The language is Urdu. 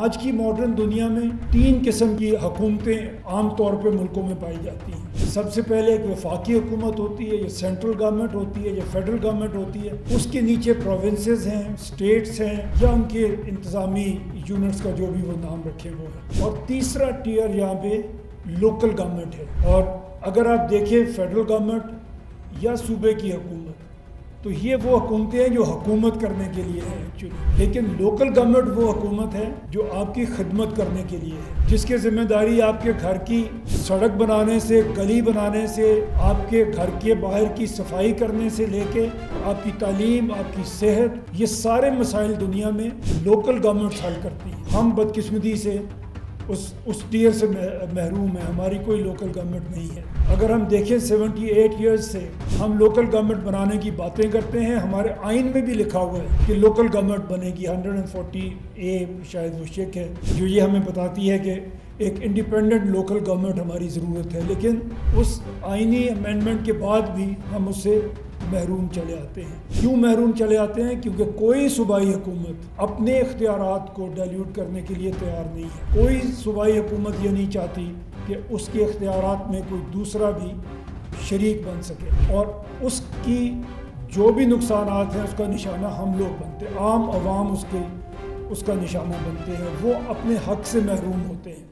آج کی ماڈرن دنیا میں 3 قسم کی حکومتیں عام طور پہ ملکوں میں پائی جاتی ہیں۔ سب سے پہلے ایک وفاقی حکومت ہوتی ہے، یا سینٹرل گورنمنٹ ہوتی ہے، یا فیڈرل گورنمنٹ ہوتی ہے۔ اس کے نیچے پروونسز ہیں، اسٹیٹس ہیں، یا ان کے انتظامی یونٹس کا جو بھی وہ نام رکھے وہ ہے۔ اور تیسرا ٹیئر یہاں پہ لوکل گورنمنٹ ہے۔ اور اگر آپ دیکھیں فیڈرل گورنمنٹ یا صوبے کی حکومت، تو یہ وہ حکومتیں ہیں جو حکومت کرنے کے لیے ہیں ایکچولی، لیکن لوکل گورنمنٹ وہ حکومت ہے جو آپ کی خدمت کرنے کے لیے ہے، جس کی ذمہ داری آپ کے گھر کی سڑک بنانے سے، گلی بنانے سے، آپ کے گھر کے باہر کی صفائی کرنے سے لے کے آپ کی تعلیم، آپ کی صحت، یہ سارے مسائل دنیا میں لوکل گورنمنٹ حل کرتی ہیں۔ ہم بدقسمتی سے اس ٹیئر سے محروم ہیں، ہماری کوئی لوکل گورنمنٹ نہیں ہے۔ اگر ہم دیکھیں 78 ایئرز سے ہم لوکل گورنمنٹ بنانے کی باتیں کرتے ہیں، ہمارے آئین میں بھی لکھا ہوا ہے کہ لوکل گورنمنٹ بنے گی۔ 140A شاید وہ شک ہے جو یہ ہمیں بتاتی ہے کہ ایک انڈیپینڈنٹ لوکل گورنمنٹ ہماری ضرورت ہے، لیکن اس آئینی امینڈمنٹ کے بعد بھی ہم اس سے محروم چلے آتے ہیں۔ کیوں محروم چلے آتے ہیں؟ کیونکہ کوئی صوبائی حکومت اپنے اختیارات کو ڈائلیوٹ کرنے کے لیے تیار نہیں ہے۔ کوئی صوبائی حکومت یہ نہیں چاہتی کہ اس کے اختیارات میں کوئی دوسرا بھی شریک بن سکے، اور اس کی جو بھی نقصانات ہیں اس کا نشانہ ہم لوگ بنتے ہیں، عام عوام اس کا نشانہ بنتے ہیں، وہ اپنے حق سے محروم ہوتے ہیں۔